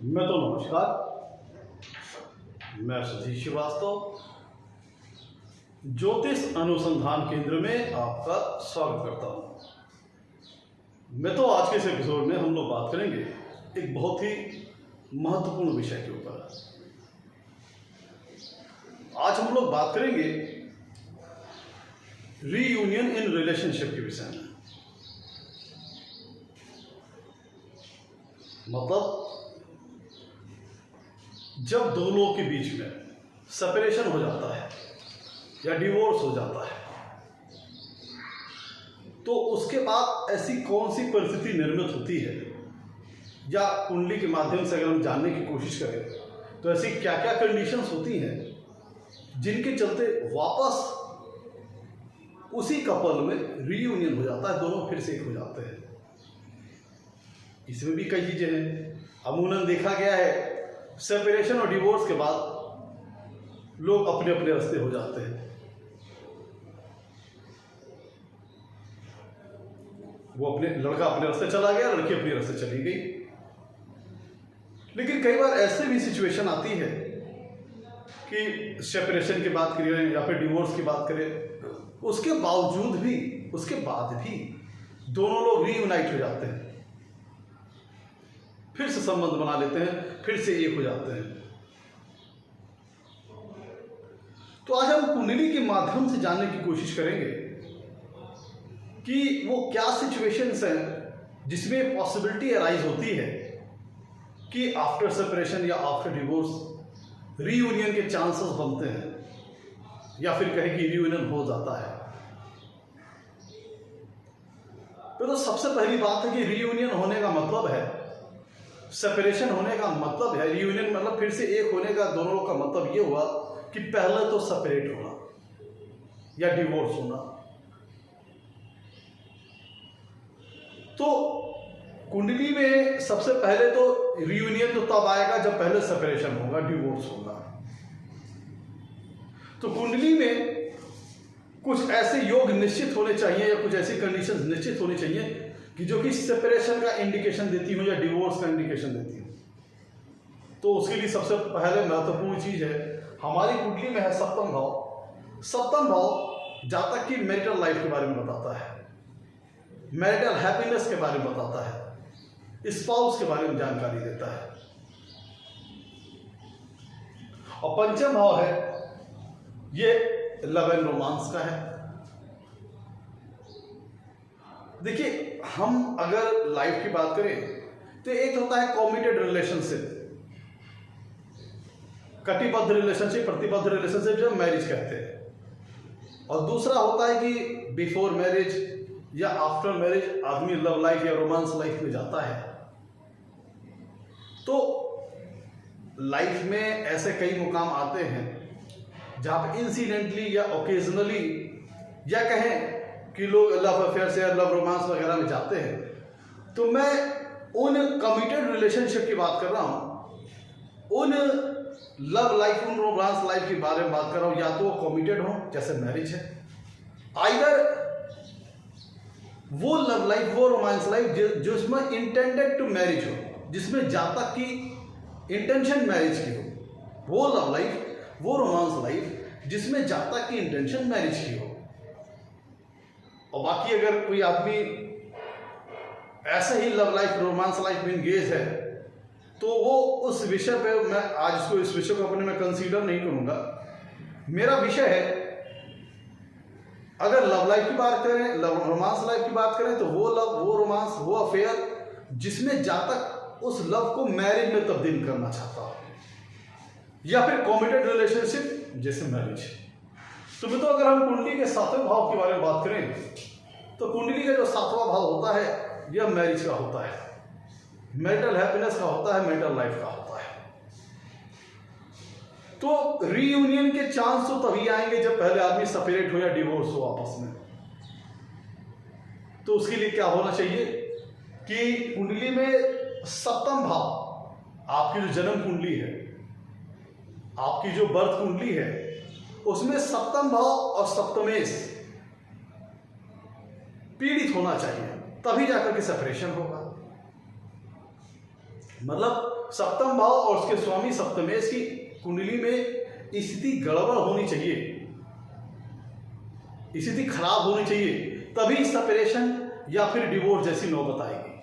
मैं तो नमस्कार। मैं सतीश श्रीवास्तव ज्योतिष अनुसंधान केंद्र में आपका स्वागत करता हूं। मैं तो आज के इस एपिसोड में हम लोग बात करेंगे एक बहुत ही महत्वपूर्ण विषय के ऊपर। आज हम लोग बात करेंगे रीयूनियन इन रिलेशनशिप के विषय में। मतलब जब दो लोगों के बीच में सेपरेशन हो जाता है या डिवोर्स हो जाता है तो उसके बाद ऐसी कौन सी परिस्थिति निर्मित होती है, या कुंडली के माध्यम से अगर हम जानने की कोशिश करें तो ऐसी क्या क्या कंडीशंस होती हैं जिनके चलते वापस उसी कपल में रीयूनियन हो जाता है, दोनों फिर से एक हो जाते हैं। इसमें भी कई चीजें हैं। अमूमन देखा गया है सेपरेशन और डिवोर्स के बाद लोग अपने अपने रास्ते हो जाते हैं। लड़का अपने रास्ते चला गया, लड़की अपने रास्ते चली गई। लेकिन कई बार ऐसे भी सिचुएशन आती है कि सेपरेशन की बात करें या फिर डिवोर्स की बात करें, उसके बाद भी दोनों लोग रीयूनाइट हो जाते हैं, फिर से संबंध बना लेते हैं, फिर से एक हो जाते हैं। तो आज हम कुंडली के माध्यम से जानने की कोशिश करेंगे कि वो क्या सिचुएशंस हैं जिसमें पॉसिबिलिटी अराइज होती है कि आफ्टर सेपरेशन या आफ्टर डिवोर्स रीयूनियन के चांसेस बनते हैं, या फिर कहें कि रीयूनियन हो जाता है। तो सबसे पहली बात है कि रीयूनियन होने का मतलब है, सेपरेशन होने का मतलब है, रीयूनियन मतलब फिर से एक होने का दोनों लोग का मतलब ये हुआ कि पहले तो सेपरेट होना या डिवोर्स होना। तो कुंडली में सबसे पहले तो रीयूनियन तो तब आएगा जब पहले सेपरेशन होगा, डिवोर्स होगा। तो कुंडली में कुछ ऐसे योग निश्चित होने चाहिए या कुछ ऐसी कंडीशंस निश्चित होनी चाहिए कि जो कि सेपरेशन का इंडिकेशन देती हो या डिवोर्स का इंडिकेशन देती हो। तो उसके लिए सबसे पहले महत्वपूर्ण चीज है, हमारी कुंडली में है सप्तम भाव। सप्तम भाव जातक की मैरिटल लाइफ के बारे में बताता है, मैरिटल हैप्पीनेस के बारे में बताता है, स्पाउस के बारे में जानकारी देता है। और पंचम भाव है, ये लव एंड रोमांस का है। देखिए, हम अगर लाइफ की बात करें तो एक होता है कमिटेड रिलेशनशिप, कटिबद्ध रिलेशनशिप, प्रतिबद्ध रिलेशनशिप जो मैरिज कहते हैं। और दूसरा होता है कि बिफोर मैरिज या आफ्टर मैरिज आदमी लव लाइफ या रोमांस लाइफ में जाता है। तो लाइफ में ऐसे कई मुकाम आते हैं जहां पर इंसिडेंटली या ओकेजनली या कहें कि लोग लव अफेयर से या लव रोमांस वगैरह में जाते हैं। तो मैं उन कमिटेड रिलेशनशिप की बात कर रहा हूं, उन लव लाइफ, उन रोमांस लाइफ के बारे में बात कर रहा हूं। या तो वो कमिटेड हो जैसे मैरिज है, आइदर वो लव लाइफ, वो रोमांस लाइफ जिसमें इंटेंडेड टू मैरिज हो, जिसमें जातक की इंटेंशन मैरिज की हो, वो लव लाइफ, वो रोमांस लाइफ जिसमें जातक की इंटेंशन मैरिज की हो। और बाकी अगर कोई आदमी ऐसे ही लव लाइफ, रोमांस लाइफ में इंगेज है तो वो उस विषय पे, मैं आज इसको, इस विषय को अपने में कंसीडर नहीं करूंगा। मेरा विषय है, अगर लव लाइफ की बात करें, लव रोमांस लाइफ की बात करें, तो वो लव, वो रोमांस, वो अफेयर जिसमें जातक उस लव को मैरिज में तब्दील करना चाहता हो, या फिर कमिटेड रिलेशनशिप जैसे मैरिज। तो अगर हम कुंडली के सातवें भाव के बारे में बात करें तो कुंडली का जो सातवां भाव होता है यह मैरिज का होता है, मैरिटल हैप्पीनेस का होता है, मैरिटल लाइफ का होता है। तो रीयूनियन के चांस तो तभी आएंगे जब पहले आदमी सेपरेट हो या डिवोर्स हो आपस में। तो उसके लिए क्या होना चाहिए कि कुंडली में सप्तम भाव, आपकी जो जन्म कुंडली है, आपकी जो बर्थ कुंडली है, उसमें सप्तम भाव और सप्तमेश पीड़ित होना चाहिए, तभी जाकर के सेपरेशन होगा। मतलब सप्तम भाव और उसके स्वामी सप्तमेश की कुंडली में स्थिति गड़बड़ होनी चाहिए, स्थिति खराब होनी चाहिए, तभी सेपरेशन या फिर डिवोर्स जैसी नौबत आएगी।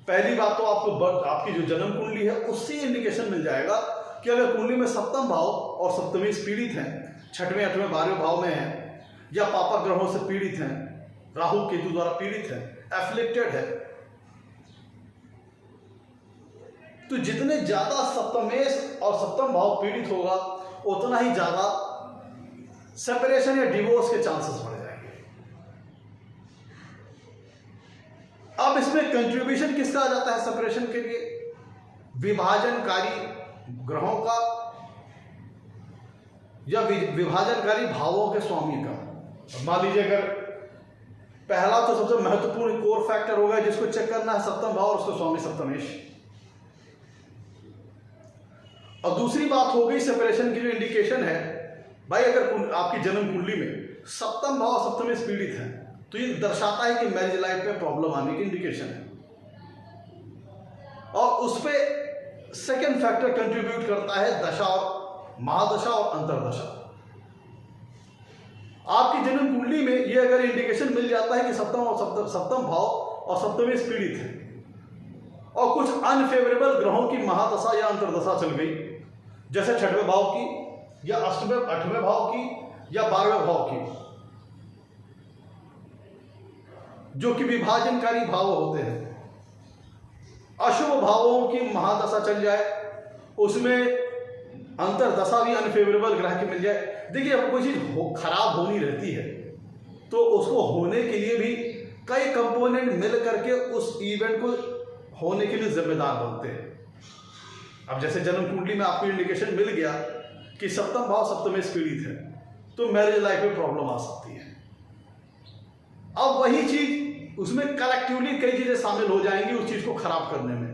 पहली बात तो आपको आपकी जो जन्म कुंडली है उससे इंडिकेशन मिल जाएगा कि अगर कुंडली में सप्तम भाव और सप्तमेश पीड़ित हैं, छठवें, आठवें, 12वें भाव में हैं, या पापा ग्रहों से पीड़ित हैं, राहु केतु द्वारा पीड़ित हैं, एफ्लिक्टेड है, तो जितने ज्यादा सप्तमेश और सप्तम भाव पीड़ित होगा उतना ही ज्यादा सेपरेशन या डिवोर्स के चांसेस बढ़ जाएंगे। अब इसमें कंट्रीब्यूशन किसका आ जाता है सेपरेशन के लिए? विभाजनकारी ग्रहों का या विभाजनकारी भावों के स्वामी का। मान लीजिए अगर पहला तो सबसे महत्वपूर्ण कोर फैक्टर होगा जिसको चेक करना है सप्तम भाव और उसका स्वामी सप्तमेश, और दूसरी बात हो गई सेपरेशन की जो इंडिकेशन है, भाई अगर आपकी जन्म कुंडली में सप्तम भाव सप्तमेश पीड़ित है तो ये दर्शाता है कि मैरिज लाइफ में प्रॉब्लम आने की इंडिकेशन है। और उस पर सेकेंड फैक्टर कंट्रीब्यूट करता है दशा और महादशा और अंतरदशा। आपकी जन्म कुंडली में ये अगर इंडिकेशन मिल जाता है कि सप्तम भाव और सप्तमेश पीड़ित है और कुछ अनफेवरेबल ग्रहों की महादशा या अंतरदशा चल गई, जैसे छठवें भाव की या अष्टवें, आठवें भाव की या 12वें भाव की, जो कि विभाजनकारी भाव होते हैं, अशुभ भावों की महादशा चल जाए, उसमें अंतरदशा भी अनफेवरेबल ग्रह की मिल जाए। देखिए अब कोई चीज खराब होनी रहती है तो उसको होने के लिए भी कई कंपोनेंट मिल करके उस इवेंट को होने के लिए जिम्मेदार बनते हैं। अब जैसे जन्म कुंडली में आपको इंडिकेशन मिल गया कि सप्तम भाव सप्तमेश पीड़ित है तो मैरिज लाइफ में प्रॉब्लम आ सकती है। अब वही चीज उसमें कलेक्टिवली कई चीजें शामिल हो जाएंगी उस चीज को खराब करने में।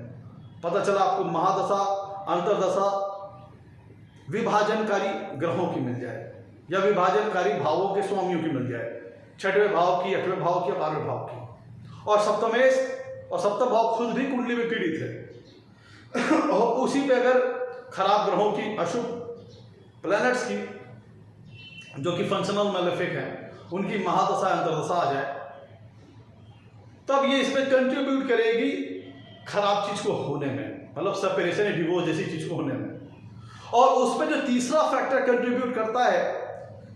पता चला आपको महादशा, अंतरदशा विभाजनकारी ग्रहों की मिल जाए या विभाजनकारी भावों के स्वामियों की मिल जाए, छठवें भाव की, आठवें भाव की, 12वें भाव की, और सप्तमेश और सप्तम भाव खुद भी कुंडली में पीड़ित है और उसी पे अगर खराब ग्रहों की, अशुभ प्लैनेट्स की जो कि फंक्शनल मैलेफिक हैं, उनकी महादशा अंतरदशा आ जाए, तब ये इसमें कंट्रीब्यूट करेगी खराब चीज को होने में, मतलब सेपरेशन या डिवोर्स जैसी चीज को होने में। और उसमें जो तीसरा फैक्टर कंट्रीब्यूट करता है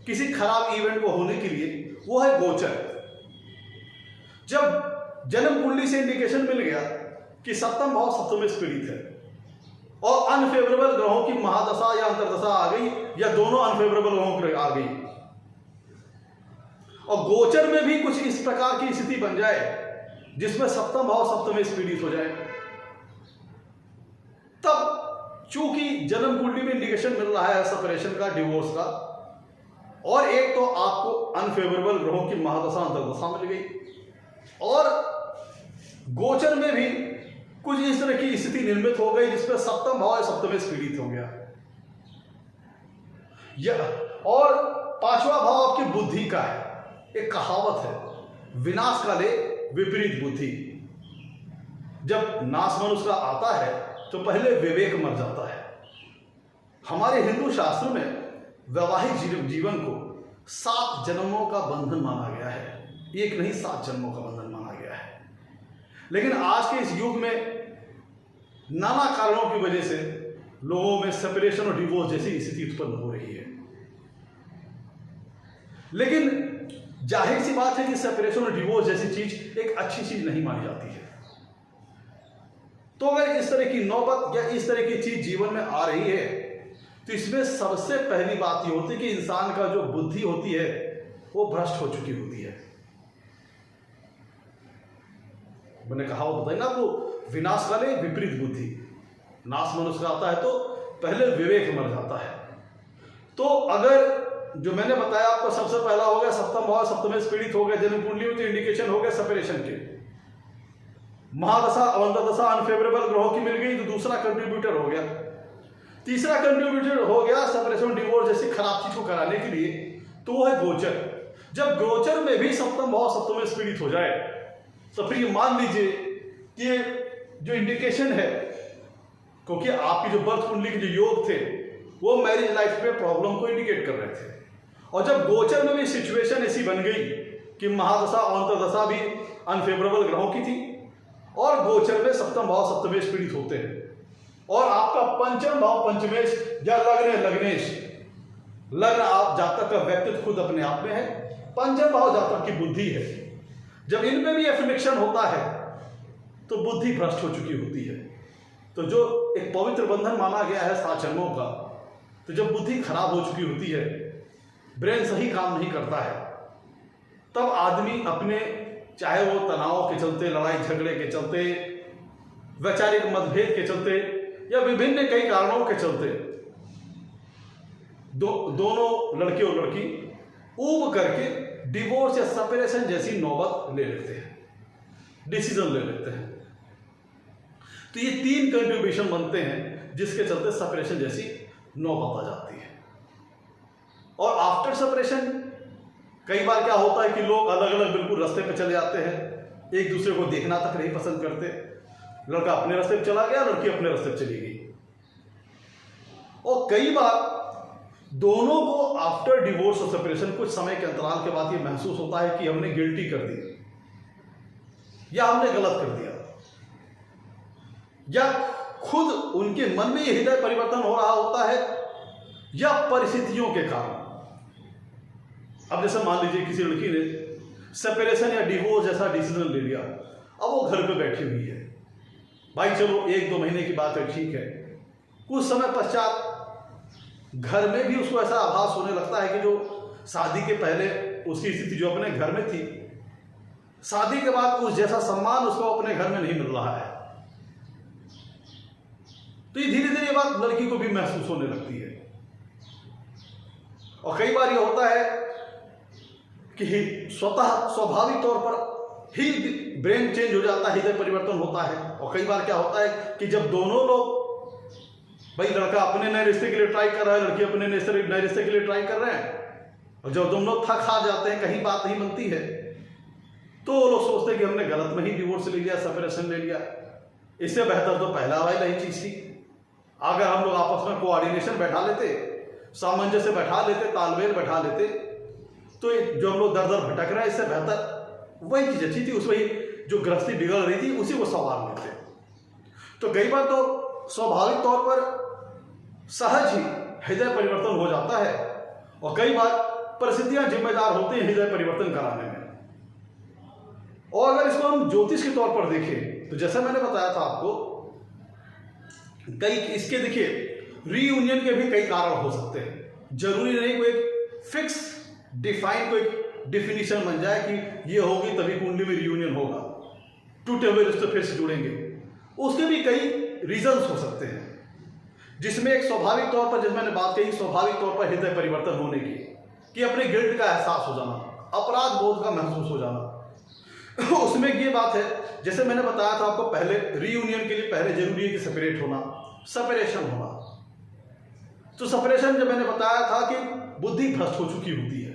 किसी खराब इवेंट को होने के लिए, वो है गोचर। जब जन्म कुंडली से इंडिकेशन मिल गया कि सप्तम भाव सप्तमेश पीड़ित है और अनफेवरेबल ग्रहों की महादशा या अंतरदशा आ गई या दोनों अनफेवरेबल ग्रहों की आ गई और गोचर में भी कुछ इस प्रकार की स्थिति बन जाए जिसमें सप्तम भाव सप्तमेश पीड़ित हो जाए, तब चूंकि जन्म कुंडली में इंडिकेशन मिल रहा है सेपरेशन का, डिवोर्स का, और एक तो आपको अनफेवरेबल ग्रहों की महादशा अंतरदशा मिल गई और गोचर में भी कुछ इस तरह की स्थिति निर्मित हो गई जिसमें सप्तम भाव या सप्तमेश पीड़ित हो गया। और पांचवा भाव आपकी बुद्धि का है। एक कहावत है, विनाश काले विपरीत बुद्धि। जब नाश मनुष्य का आता है तो पहले विवेक मर जाता है। हमारे हिंदू शास्त्रों में वैवाहिक जीवन को 7 जन्मों का बंधन माना गया है, एक नहीं 7 जन्मों का बंधन माना गया है। लेकिन आज के इस युग में नाना कारणों की वजह से लोगों में सेपरेशन और डिवोर्स जैसी स्थिति उत्पन्न हो रही है। लेकिन जाहिर सी बात है कि सेपरेशन और डिवोर्स जैसी चीज एक अच्छी चीज नहीं मानी जाती है। तो अगर इस तरह की नौबत या इस तरह की चीज जीवन में आ रही है तो इसमें सबसे पहली बात ये होती है कि इंसान का जो बुद्धि होती है वो भ्रष्ट हो चुकी होती है। मैंने कहा वो बताइए ना आपको, विनाश काले विपरीत बुद्धि। नाश मनुष्य का आता है तो पहले विवेक मर जाता है। तो अगर जो मैंने बताया आपको, सबसे पहला हो गया सप्तम भाव सप्तमेश पीड़ित हो गया जन्म कुंडली में, तो इंडिकेशन हो गया सेपरेशन के। महादशा अंतरदशा अनफेवरेबल ग्रहों की मिल गई तो दूसरा कंट्रीब्यूटर हो गया। तीसरा कंट्रीब्यूटर हो गया सेपरेशन डिवोर्स जैसी खराब चीज को कराने के लिए, तो वो है गोचर। जब गोचर में भी सप्तम भाव सप्तमेश पीड़ित हो जाए तो फिर ये मान लीजिए कि जो इंडिकेशन है क्योंकि आपकी जो बर्थ कुंडली के जो योग थे वो मैरिज लाइफ में प्रॉब्लम को इंडिकेट कर रहे थे। और जब गोचर में भी सिचुएशन ऐसी बन गई कि महादशा और अंतर्दशा भी अनफेवरेबल ग्रहों की थी और गोचर में सप्तम भाव सप्तमेश पीड़ित होते हैं और आपका पंचम भाव पंचमेश या लग्न लग्नेश, लग्न आप जातक का व्यक्तित्व खुद अपने आप में है, पंचम भाव जातक की बुद्धि है, जब इनमें भी एफिलिक्शन होता है तो बुद्धि भ्रष्ट हो चुकी होती है। तो जो एक पवित्र बंधन माना गया है 7 जन्मों का, तो जब बुद्धि खराब हो चुकी होती है, ब्रेन सही काम नहीं करता है, तब आदमी अपने चाहे वो तनाव के चलते, लड़ाई झगड़े के चलते, वैचारिक मतभेद के चलते या विभिन्न कई कारणों के चलते दोनों लड़के और लड़की ऊब करके डिवोर्स या सेपरेशन जैसी नौबत ले लेते हैं, डिसीजन ले लेते हैं। तो ये 3 कंट्रीब्यूशन बनते हैं जिसके चलते सेपरेशन जैसी नौबत आ जाती है। और आफ्टर सेपरेशन कई बार क्या होता है कि लोग अलग अलग बिल्कुल रास्ते पे चले जाते हैं, एक दूसरे को देखना तक नहीं पसंद करते, लड़का अपने रास्ते पे चला गया, लड़की अपने रास्ते पे चली गई। और कई बार दोनों को आफ्टर डिवोर्स और सेपरेशन कुछ समय के अंतराल के बाद ये महसूस होता है कि हमने गिल्टी कर दी या हमने गलत कर दिया, या खुद उनके मन में ये हृदय परिवर्तन हो रहा होता है या परिस्थितियों के कारण। अब जैसे मान लीजिए किसी लड़की ने सेपरेशन या डिवोर्स जैसा डिसीजन ले लिया, अब वो घर पे बैठी हुई है, भाई चलो 1-2 महीने की बात है, ठीक है, कुछ समय पश्चात घर में भी उसको ऐसा आभास होने लगता है कि जो शादी के पहले उसकी स्थिति जो अपने घर में थी, शादी के बाद उस जैसा सम्मान उसको अपने घर में नहीं मिल रहा है। तो ये धीरे धीरे ये बात लड़की को भी महसूस होने लगती है। और कई बार ये होता है कि स्वतः स्वाभाविक तौर पर ही ब्रेन चेंज हो जाता है, हृदय परिवर्तन होता है। और कई बार क्या होता है कि जब दोनों लोग, भाई लड़का अपने नए रिश्ते के लिए ट्राई कर रहा है, लड़की अपने नए रिश्ते के लिए ट्राई कर रहे हैं, और जब दोनों लोग थक हार जाते हैं, कहीं बात नहीं बनती है, तो वो लोग सोचते हैं कि हमने गलत में ही डिवोर्स ले लिया, सेपरेशन ले लिया, इससे बेहतर तो पहला वाली ही चीज थी। अगर हम लोग आपस में कोऑर्डिनेशन बैठा लेते, सामंजस्य बैठा लेते, तालमेल बैठा लेते, तो जो हम लोग दर दर भटक रहे हैं, इससे बेहतर वही चीज अच्छी थी, उस वही जो गृहस्थी बिगड़ रही थी उसी को संवार लेते। तो कई बार तो स्वाभाविक तौर पर सहज ही हृदय परिवर्तन हो जाता है, और कई बार परिस्थितियां जिम्मेदार होती हैं हृदय परिवर्तन कराने में। और अगर इसको हम ज्योतिष के तौर पर देखें तो जैसा मैंने बताया था आपको, कई इसके देखिए रीयूनियन के भी कई कारण हो सकते हैं। जरूरी नहीं कोई एक फिक्स डिफाइन कोई डिफिनीशन बन जाए कि ये होगी तभी कुंडली में रीयूनियन होगा, टूटे हुए रिश्ते फिर से जुड़ेंगे। उसके भी कई रीजंस हो सकते हैं, जिसमें एक स्वाभाविक तौर पर, जैसे मैंने बात कही, स्वाभाविक तौर पर हृदय परिवर्तन होने की, कि अपने गिल्ट का एहसास हो जाना, अपराध बोध का महसूस हो जाना। उसमें ये बात है, जैसे मैंने बताया था आपको पहले, रीयूनियन के लिए पहले जरूरी है कि सेपरेट होना, सेपरेशन होना। तो सेपरेशन जब मैंने बताया था कि बुद्धि भ्रष्ट हो चुकी होती है,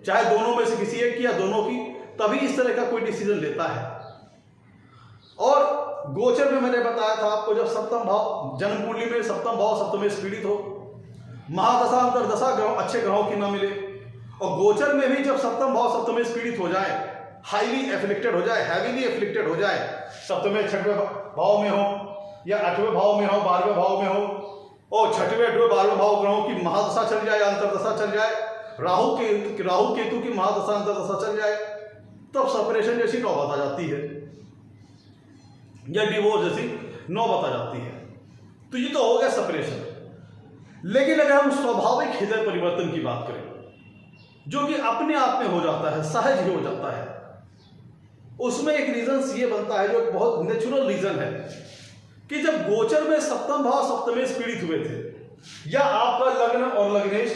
चाहे दोनों में से किसी एक की या दोनों की, तभी इस तरह का कोई डिसीजन लेता है। और गोचर में मैंने बताया था आपको, जब सप्तम भाव जन्म कुंडली में सप्तम भाव सप्तमेश पीड़ित हो, महादशा अंतर्दशा ग्रह अच्छे ग्रहों की न मिले, और गोचर में भी जब सप्तम भाव सप्तमेश पीड़ित हो जाए, हाईली एफ्लिक्टेड हो जाए, हैवीली एफ्लिक्टेड हो जाए, सप्तमें 6वें भाव में हो या 8वें भाव में हो, 12वें भाव में हो, और 6वें 8वें 12वें भाव ग्रहों की महादशा चल जाए, अंतर्दशा चल जाए, राहु केतु की महादशा अंतर्दशा चल जाए, तब सेपरेशन जैसी नौबत आ जाती है या डिवोर्स जैसी नौबत आ जाती है। तो ये तो हो गया सेपरेशन। लेकिन अगर हम स्वाभाविक हृदय परिवर्तन की बात करें, जो कि अपने आप में हो जाता है, सहज ही हो जाता है, उसमें एक रीजन ये बनता है, जो एक बहुत नेचुरल रीजन है, कि जब गोचर में सप्तम भाव सप्तमेश पीड़ित हुए थे, या आपका लग्न और लग्नेश,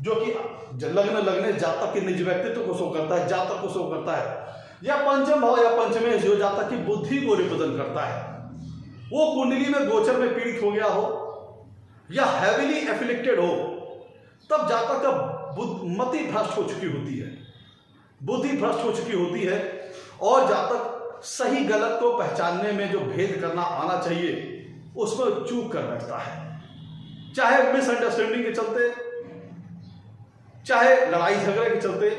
जो कि लग्न लग्नेश जातक के निज व्यक्तित्व को शो करता है, जातक को शो करता है, या पंचम भाव या पंचमेश जो जातक की बुद्धि को रिप्रेजेंट करता है, वो कुंडली में गोचर में पीड़ित हो गया हो या हैवीली एफिलिक्टेड हो, तब जातक का मति भ्रष्ट हो चुकी होती है, बुद्धि भ्रष्ट हो चुकी होती है, और जातक सही गलत को पहचानने में जो भेद करना आना चाहिए उसमें चूक कर बैठता है, चाहे मिसअंडरस्टैंडिंग के चलते, चाहे लड़ाई झगड़े के चलते।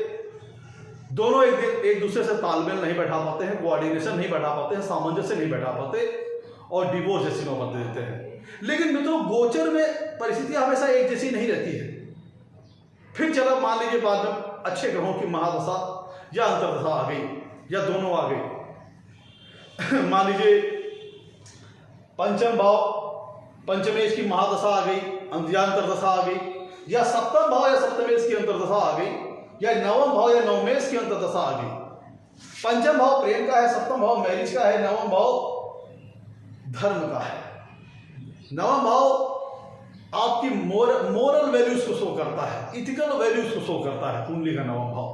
दोनों एक दूसरे से तालमेल नहीं बैठा पाते हैं, कोऑर्डिनेशन नहीं बैठा पाते हैं, सामंजस्य नहीं बैठा पाते और डिवोर्स जैसी नौबत दे देते हैं। लेकिन मित्रों, गोचर में परिस्थितियां हमेशा एक जैसी नहीं रहती है। फिर चलो मान लीजिए बाद में अच्छे ग्रहों की महादशा या अंतर्दशा आ गई या दोनों आ गई। मान लीजिए पंचम भाव पंचमेश की महादशा आ गई या अंतर्दशा आ गई, या सप्तम भाव या सप्तमेश की अंतर्दशा आ गई, या नवम भाव या नवमेश की अंतर्दशा आ गई। पंचम भाव प्रेम का है, सप्तम भाव मैरिज का है, नवम भाव धर्म का है। नवम भाव आपकी मोरल वैल्यूज को शो करता है, इथिकल वैल्यूज को शो करता है कुंडली का नवम भाव।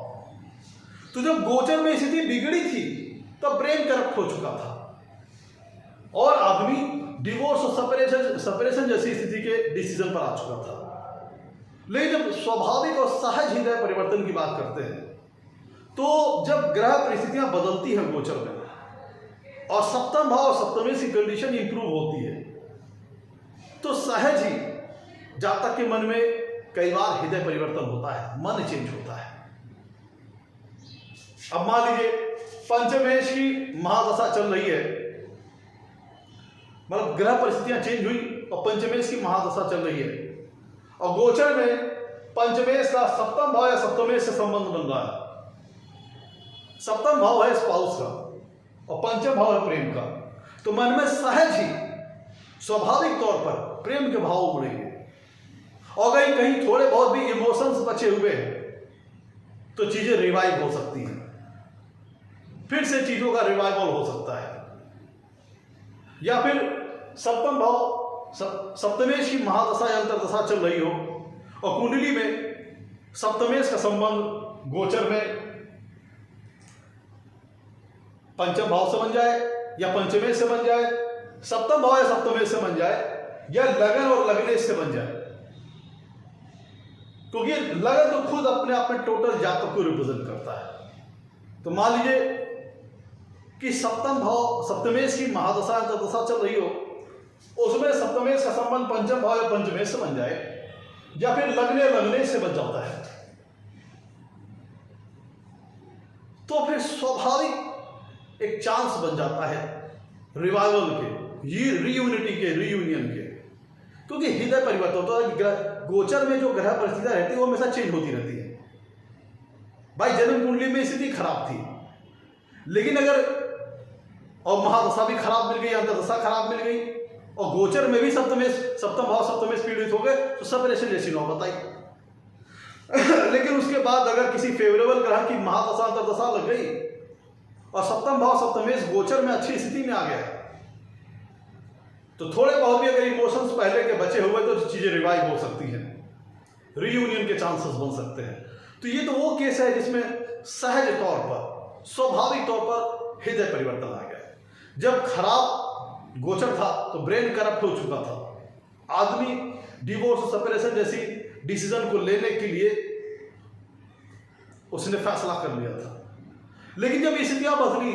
तो जब गोचर में स्थिति बिगड़ी थी तब प्रेम करप्ट हो चुका था और आदमी डिवोर्स और सेपरेशन जैसी स्थिति के डिसीजन पर आ चुका था। लेकिन जब स्वाभाविक और सहज हृदय परिवर्तन की बात करते हैं तो जब ग्रह परिस्थितियां बदलती हैं गोचर में और सप्तम भाव और सप्तमेश की कंडीशन इंप्रूव होती है तो सहज ही जातक के मन में कई बार हृदय परिवर्तन होता है, मन चेंज होता है। अब मान लीजिए पंचमेश की महादशा चल रही है, मतलब ग्रह परिस्थितियां चेंज हुई और पंचमेश की महादशा चल रही है और गोचर में पंचमेश का सप्तम भाव या सप्तमेश से संबंध बन रहा है। सप्तम भाव है स्पाउस का और पंचम भाव है प्रेम का, तो मन में सहज ही स्वाभाविक तौर पर प्रेम के भाव उमड़ेंगे और कहीं थोड़े बहुत भी इमोशंस बचे हुए हैं तो चीजें रिवाइव हो सकती हैं, फिर से चीजों का रिवाइवल हो सकता है। या फिर सप्तम भाव सप्तमेश की महादशा या अंतर्दशा चल रही हो और कुंडली में सप्तमेश का संबंध गोचर में पंचम भाव से बन जाए या पंचमेश से बन जाए, सप्तम भाव या सप्तमेश से बन जाए या लगन और लग्नेश से बन जाए, क्योंकि लगन तो खुद अपने आप में टोटल जातक को रिप्रेजेंट करता है। तो मान लीजिए कि सप्तम भाव सप्तमेश की महादशा अंतर्दशा चल रही हो, उसमें सप्तमेश का संबंध पंचम भाव या पंचमेश से बन जाए या फिर लग्नेश से बन जाता है, तो फिर स्वाभाविक एक चांस बन जाता है रिवाइवल के, रीयूनिटी के, रीयूनियन के, क्योंकि हृदय परिवर्तन होता है। गोचर में जो ग्रह परिस्थितियां रहती है वो हमेशा चेंज होती रहती है। भाई जन्म कुंडली में स्थिति खराब थी, लेकिन अगर और महादशा भी खराब मिल गई, अंतर्दशा खराब मिल गई और गोचर में भी सप्तम भाव सप्तमेश पीड़ित हो गए तो सेपरेशन जैसी नौबत आई। लेकिन उसके बाद अगर किसी फेवरेबल ग्रह की महादशा अंतर्दशा लग गई और सप्तम भाव सप्तमेश गोचर में अच्छी स्थिति में आ गया तो थोड़े बहुत भी अगर इमोशंस पहले के बचे हुए तो चीजें रिवाइव हो सकती हैं, रीयूनियन के चांसेस बन सकते हैं। तो ये तो वो केस है जिसमें सहज तौर पर, स्वाभाविक तौर पर हृदय परिवर्तन आ गया। जब खराब गोचर था तो ब्रेन करप्ट हो चुका था, आदमी डिवोर्स सेपरेशन जैसी डिसीजन को लेने के लिए उसने फैसला कर लिया था। लेकिन जब स्थितियां बदली,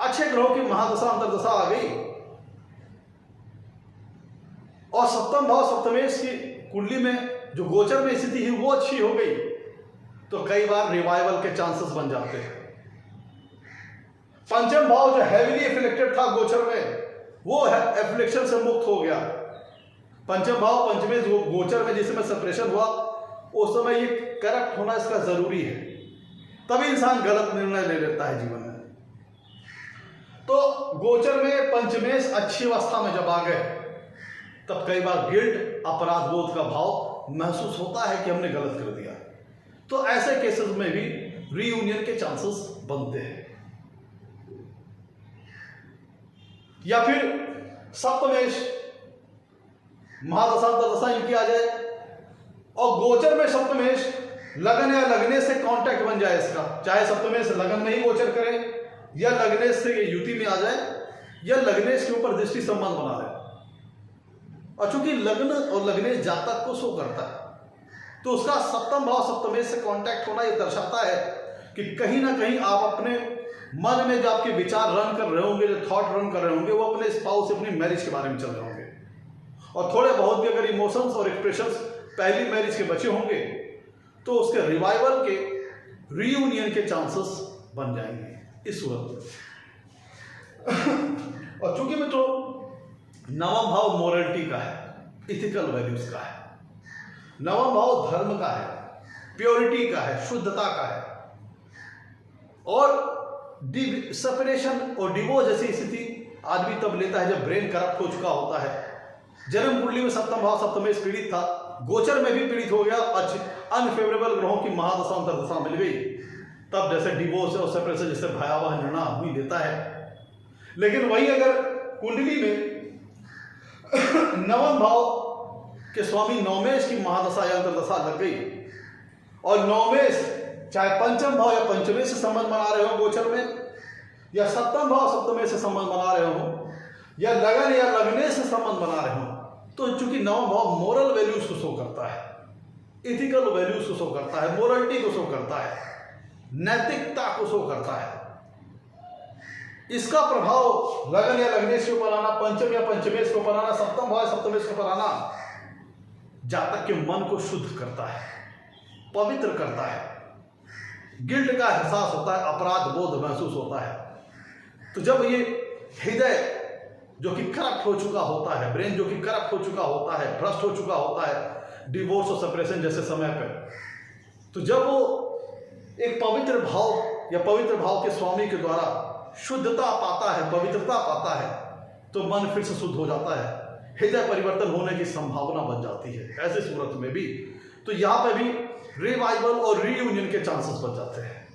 अच्छे ग्रहों की महादशा अंतर्दशा आ गई और सप्तम भाव सप्तमेश की कुंडली में जो गोचर में स्थिति हुई वो अच्छी हो गई तो कई बार रिवाइवल के चांसेस बन जाते हैं। पंचम भाव जो हैवीली एफिलेक्टेड था गोचर में वो एफिलेक्शन से मुक्त हो गया। पंचम भाव पंचमेश गोचर में जिस समय सेपरेशन हुआ उस समय ये करप्ट होना इसका जरूरी है, तभी इंसान गलत निर्णय ले लेता है जीवन में। तो गोचर में पंचमेश अच्छी अवस्था में जब आ गए तब कई बार गिल्ट, अपराध बोध का भाव महसूस होता है कि हमने गलत कर दिया। तो ऐसे केसेस में भी रीयूनियन के चांसेस बनते हैं। या फिर सप्तमेश महादशा अंतर्दशा इनकी आ जाए और गोचर में सप्तमेश लगन या लग्नेश से कांटेक्ट बन जाए इसका, चाहे सप्तमेश लगन में ही गोचर करे या लग्नेश से युति में आ जाए या लग्नेश के ऊपर दृष्टि संबंध बना रहे। और चूंकि लग्न और लग्नेश जातक को शो करता है तो उसका सप्तम भाव सप्तमेश से कांटेक्ट होना यह दर्शाता है कि कहीं ना कहीं आप अपने मन में जो आपके विचार रन कर रहे होंगे, जो थॉट रन कर रहे होंगे, वो अपने स्पाउस से, अपनी मैरिज के बारे में चल रहे होंगे। और थोड़े बहुत भी अगर इमोशंस और एक्सप्रेशंस पहली मैरिज के बचे होंगे तो उसके रिवाइवल के, रीयूनियन के चांसेस बन जाएंगे इस सूरत में। और चूंकि मैं तो नवम भाव मोरलिटी का है, इथिकल वैल्यूज का है, नवम भाव धर्म का है, प्योरिटी का है, शुद्धता का है, और सेपरेशन और डिवोर्स जैसी स्थिति आदमी तब लेता है जब ब्रेन करप्ट हो चुका होता है। जन्म कुंडली में सप्तम भाव सप्तमेश पीड़ित था, गोचर में भी पीड़ित हो गया, अनफेवरेबल ग्रहों की महादशा अंतर्दशा मिल गई, तब जैसे डिवोर्स और सेपरेशन जैसे भयावह निर्णय आदमी लेता है। लेकिन वही अगर कुंडली में नवम भाव के स्वामी नवमेश की महादशा या अंतर्दशा लग गई, और नवमेश चाहे पंचम भाव या पंचमेश से संबंध बना रहे हो गोचर में, या सप्तम भाव सप्तमेश से संबंध बना रहे हो, या लगन या लग्नेश से संबंध बना रहे हो, तो चूंकि नवम भाव मोरल वैल्यूज को शो करता है, इथिकल वैल्यूज को शो करता है, मोरलिटी को शो करता है, नैतिकता को शो करता है, इसका प्रभाव लगन या लग्नेश के ऊपर आना, पंचम या पंचमेश के ऊपर आना, सप्तम भाव या सप्तमेश के ऊपर आना, जातक के मन को शुद्ध करता है, पवित्र करता है, गिल्ट का एहसास होता है, अपराध बोध महसूस होता है। तो जब ये हृदय जो कि करप्ट हो चुका होता है, ब्रेन जो कि करप्ट हो चुका होता है, भ्रष्ट हो चुका होता है डिवोर्स और सेपरेशन जैसे समय पर, तो जब वो एक पवित्र भाव या पवित्र भाव के स्वामी के द्वारा शुद्धता पाता है, पवित्रता पाता है, तो मन फिर से शुद्ध हो जाता है, हृदय परिवर्तन होने की संभावना बन जाती है। ऐसे सूरत में भी तो यहां पे भी रिवाइवल और रीयूनियन के चांसेस बन जाते हैं।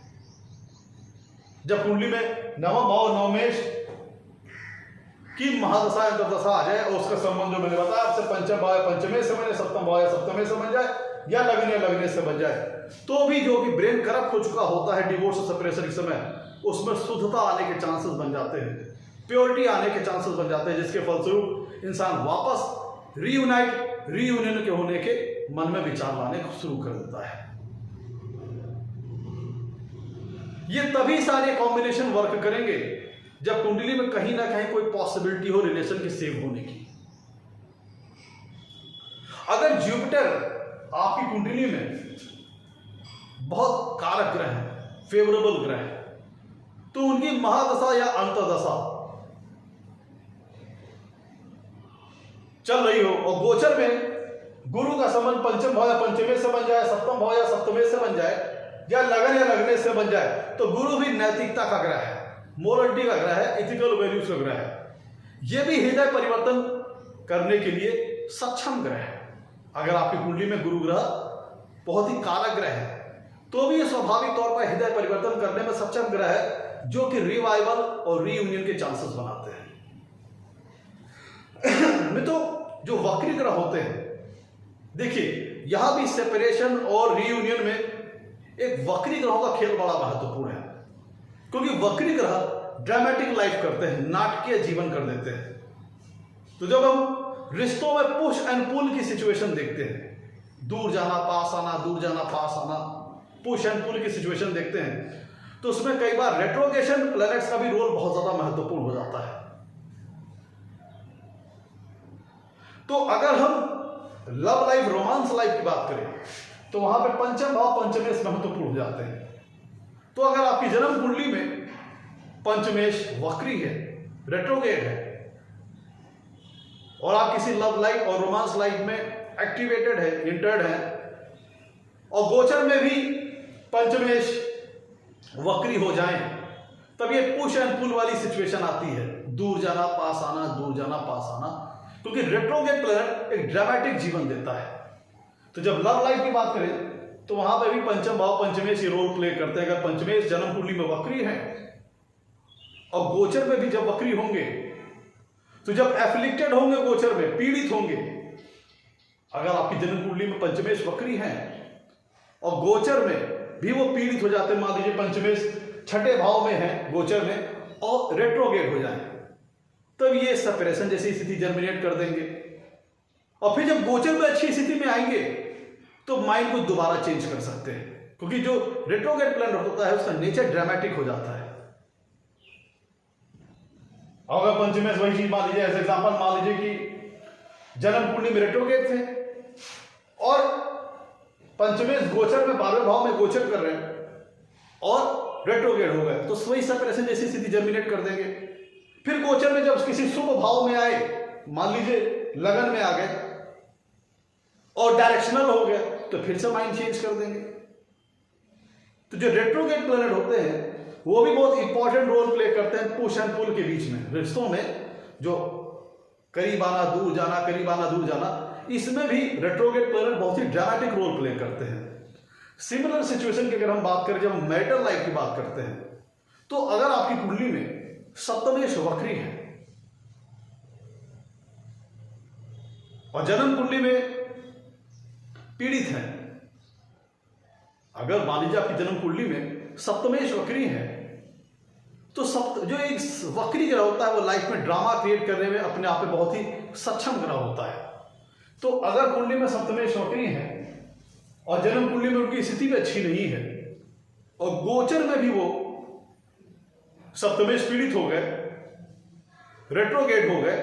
जब कुंडली में नवम भाव नवमेश की महादशा अंतर्दशा आ जाए और उसका संबंध जो मैंने बताया आपसे पंचम भाव या पंचमेश से बने, सप्तम भाव या सप्तमेश से बन जाए, या लग्नेश से बन जाए, तो भी जो कि ब्रेन करप्ट हो चुका होता है डिवोर्स और सेपरेशन के समय, उसमें शुद्धता आने के चांसेस बन जाते हैं, प्योरिटी आने के चांसेस बन जाते हैं, जिसके फलस्वरूप इंसान वापस रीयूनियन के होने के मन में विचार लाने को शुरू कर देता है। ये तभी सारे कॉम्बिनेशन वर्क करेंगे जब कुंडली में कहीं ना कहीं कोई पॉसिबिलिटी हो रिलेशन के सेव होने की। अगर जुपिटर आपकी कुंडली में बहुत कारक ग्रह है, फेवरेबल ग्रह है, तो उनकी महादशा या अंतर्दशा चल रही हो और गोचर में गुरु का संबंध पंचम भाव या पंचमेश से बन जाए, सप्तम भाव या सप्तमेश से बन जाए, या लगन या लग्नेश से बन जाए, तो गुरु भी नैतिकता का ग्रह है, मोरलिटी का ग्रह है, इथिकल वैल्यूज का ग्रह है। यह भी हृदय परिवर्तन करने के लिए सक्षम ग्रह है। अगर आपकी कुंडली में गुरु ग्रह बहुत ही कारक ग्रह है, तो भी यह स्वाभाविक तौर पर हृदय परिवर्तन करने में सक्षम ग्रह है, जो कि रिवाइवल और रीयूनियन के चांसेस बनाते हैं। में तो जो वक्री ग्रह होते हैं, देखिए यहां भी सेपरेशन और रीयूनियन में एक वक्री ग्रहों का खेल बड़ा महत्वपूर्ण है, क्योंकि वक्री ग्रह ड्रामेटिक लाइफ करते हैं, नाटकीय जीवन कर देते हैं। तो जब हम रिश्तों में पुश एंड पुल की सिचुएशन देखते हैं, दूर जाना पास आना, दूर जाना पास आना, पुश एंड पुल की सिचुएशन देखते हैं, तो उसमें कई बार रेट्रोगेशन प्लैनेट्स का भी रोल बहुत ज्यादा महत्वपूर्ण हो जाता है। तो अगर हम लव लाइफ, रोमांस लाइफ की बात करें, तो वहां पे पंचम भाव पंचमेश महत्वपूर्ण हो जाते हैं। तो अगर आपकी जन्म कुंडली में पंचमेश वक्री है, रेट्रोगेट है, और आप किसी लव लाइफ और रोमांस लाइफ में एक्टिवेटेड है, इंटर्ड है, और गोचर में भी पंचमेश वक्री हो जाए, तब ये पुश एंड पुल वाली सिचुएशन आती है, दूर जाना पास आना, दूर जाना पास आना, क्योंकि रेट्रोगेट प्लैनेट एक ड्रामेटिक जीवन देता है। तो जब लव लाइफ की बात करें, तो वहां पे भी पंचम भाव पंचमेश ये रोल प्ले करते हैं। अगर पंचमेश जन्म कुंडली में वक्री है और गोचर में भी जब वक्री होंगे, तो जब एफ्लिक्टेड होंगे, गोचर में पीड़ित होंगे, अगर आपकी जन्म कुंडली में पंचमेश वक्री है और गोचर में भी वो पीड़ित हो जाते हैं, मान लीजिए पंचमेश छठे भाव में है गोचर में और रेट्रोगेट हो जाए, तब ये सेपरेशन जैसी स्थिति जर्मिनेट कर देंगे। और फिर जब गोचर में अच्छी स्थिति में आएंगे, तो माइंड को दोबारा चेंज कर सकते हैं, क्योंकि जो रेट्रोगेट प्लैनेट होता है उसका नेचर ड्रामेटिक हो जाता है, अगर पंचमेश वही चीज मान लीजिए, एज एग्जाम्पल मान लीजिए कि जन्म कुंडली में रेट्रोगेट थे और पंचमेश गोचर में 12वें भाव में गोचर कर रहे हैं और रेट्रोगेट हो गए, तो वही सेपरेशन जैसी स्थिति जर्मिनेट कर देंगे। फिर गोचर में जब किसी शुभ भाव में आए, मान लीजिए लगन में आ गए और डायरेक्शनल हो गए, तो फिर से माइंड चेंज कर देंगे। तो जो रेट्रोगेट प्लैनेट होते हैं वो भी बहुत इंपॉर्टेंट रोल प्ले करते हैं पुश एंड पुल के बीच में, रिश्तों में जो करीब आना दूर जाना, करीब आना दूर जाना, इसमें भी रेट्रोगेट प्लैनेट बहुत ही ड्रामेटिक रोल प्ले करते हैं। सिमिलर सिचुएशन की अगर हम बात करें, जब हम मैरिटल लाइफ की बात करते हैं, तो अगर आपकी कुंडली में सप्तमेश वक्री है और जन्म कुंडली में पीड़ित है, अगर मान लीजिए आपकी जन्म कुंडली में सप्तमेश वक्री है, तो जो एक वक्री ग्रह होता है वो लाइफ में ड्रामा क्रिएट करने में अपने आप में बहुत ही सक्षम ग्रह होता है। तो अगर कुंडली में सप्तमेश वक्री है और जन्म कुंडली में उनकी स्थिति भी अच्छी नहीं है और गोचर में भी वो सप्तमेश पीड़ित हो गए, रेट्रोगेट हो गए,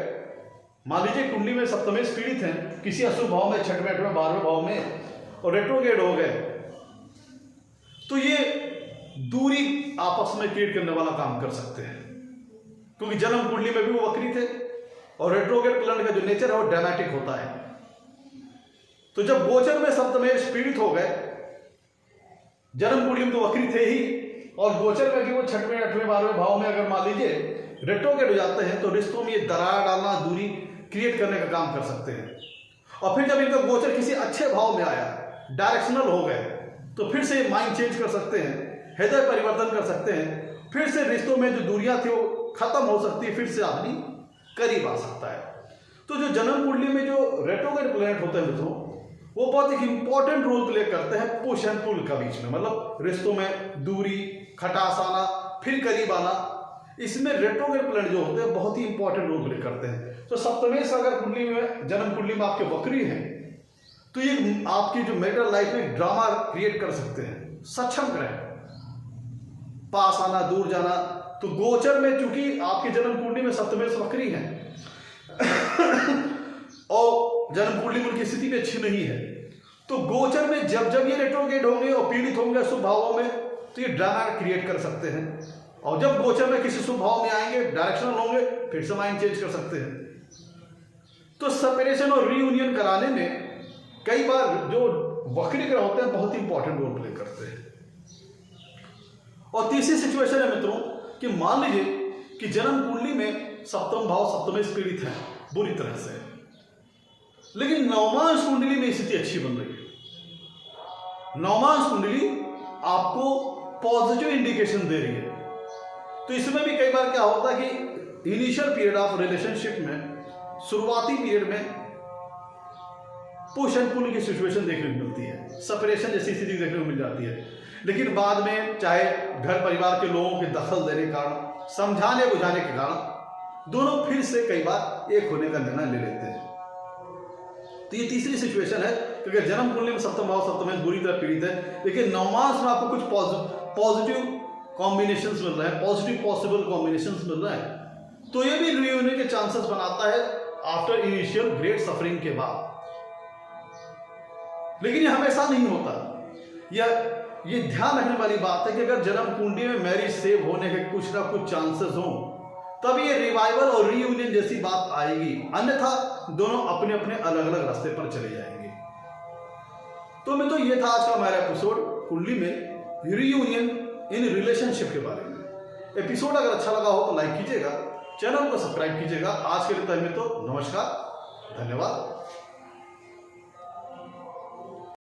मान लीजिए कुंडली में सप्तमेश पीड़ित हैं किसी अशुभ भाव में, 6वें 8वें 12वें भाव में, और रेट्रोगेट हो गए, तो ये दूरी आपस में क्रिएट करने वाला काम कर सकते हैं, क्योंकि जन्म कुंडली में भी वो वक्री थे और रेट्रोगेट प्लैनेट का जो नेचर है वो ड्रामेटिक होता है। तो जब गोचर में सप्तमेश पीड़ित हो गए, जन्म कुंडली में तो वक्री थे ही और गोचर में भी वो 6वें 8वें 12वें भाव में अगर मान लीजिए रेट्रोगेट हो जाते हैं, तो रिश्तों में ये दरार डालना, दूरी क्रिएट करने का काम कर सकते हैं। और फिर जब इनका गोचर किसी अच्छे भाव में आया, डायरेक्शनल हो गए, तो फिर से माइंड चेंज कर सकते हैं, हृदय परिवर्तन कर सकते हैं, फिर से रिश्तों में जो दूरियां थी वो खत्म हो सकती है, फिर से आदमी करीब आ सकता है। तो जो जन्म कुंडली में जो रेट्रोगेट प्लैनेट होते हैं मित्रों, वो बहुत एक इंपॉर्टेंट रोल प्ले करते हैं पुश एंड पुल का बीच में, मतलब रिश्तों में दूरी, खटास आना, फिर करीब आना, इसमें रेट्रोगेट प्लैनेट जो होते हैं बहुत ही इंपॉर्टेंट रोल प्ले करते हैं। तो सप्तमेश अगर कुंडली में, जन्म कुंडली में आपके वक्री हैं, तो ये आपकी जो मैरिटल लाइफ में ड्रामा क्रिएट कर सकते हैं, सक्षम ग्रह, पास आना, दूर जाना। तो गोचर में चूंकि आपकी जन्म कुंडली में सप्तमेश वक्री है और जन्म कुंडली में उनकी स्थिति भी अच्छी नहीं है, तो गोचर में जब जब ये रेट्रोगेट होंगे और पीड़ित होंगे शुभ भावों में, तो ये ड्रामा क्रिएट कर सकते हैं। और जब गोचर में किसी शुभ भाव में आएंगे, डायरेक्शनल होंगे, फिर से माइंड चेंज कर सकते हैं। तो सेपरेशन और रीयूनियन कराने में कई बार जो वक्री ग्रह होते हैं बहुत ही इंपॉर्टेंट रोल प्ले करते हैं। और तीसरी सिचुएशन है मित्रों कि मान लीजिए कि जन्म कुंडली में सप्तम भाव सप्तमेश पीड़ित है बुरी तरह से, लेकिन नवमांश कुंडली में स्थिति अच्छी बन रही है, नवमांश कुंडली आपको पॉजिटिव इंडिकेशन दे रही है। तो इसमें भी कई बार क्या होता है कि इनिशियल पीरियड ऑफ रिलेशनशिप में, शुरुआती पीरियड में पुश एंड पुल की सिचुएशन देखने को मिलती है, सेपरेशन जैसी स्थिति देखने को मिल जाती है, लेकिन बाद में चाहे घर परिवार के लोगों के दखल देने के कारण, समझाने बुझाने के कारण दोनों फिर से कई बार एक होने का निर्णय ले लेते हैं। तो ये तीसरी सिचुएशन है, क्योंकि जन्म कुंडली में सप्तम भाव सप्तमेश बुरी तरह पीड़ित है, लेकिन नवमांश में आपको कुछ पॉजिटिव कॉम्बिनेशंस मिल रहे हैं, पॉजिटिव पॉसिबल कॉम्बिनेशंस मिल रहे हैं। तो ये भी रियूनियन के चांसेस बनाता है आफ्टर इनिशियल ग्रेट सफरिंग के बाद। लेकिन ये हमेशा नहीं होता। ये ध्यान रखने वाली बात है कि अगर जन्म कुंडली में मैरिज सेव होने के कुछ ना कुछ चांसेस हों, तब ये रिवाइवल और रीयूनियन जैसी बात आएगी, अन्यथा दोनों अपने अपने अलग अलग रास्ते पर चले जाएंगे। तो मैं तो ये था आज का हमारा एपिसोड कुंडली में रीयूनियन इन रिलेशनशिप के बारे में। एपिसोड अगर अच्छा लगा हो तो लाइक कीजिएगा, चैनल को सब्सक्राइब कीजिएगा। आज के लिए तो नमस्कार, धन्यवाद।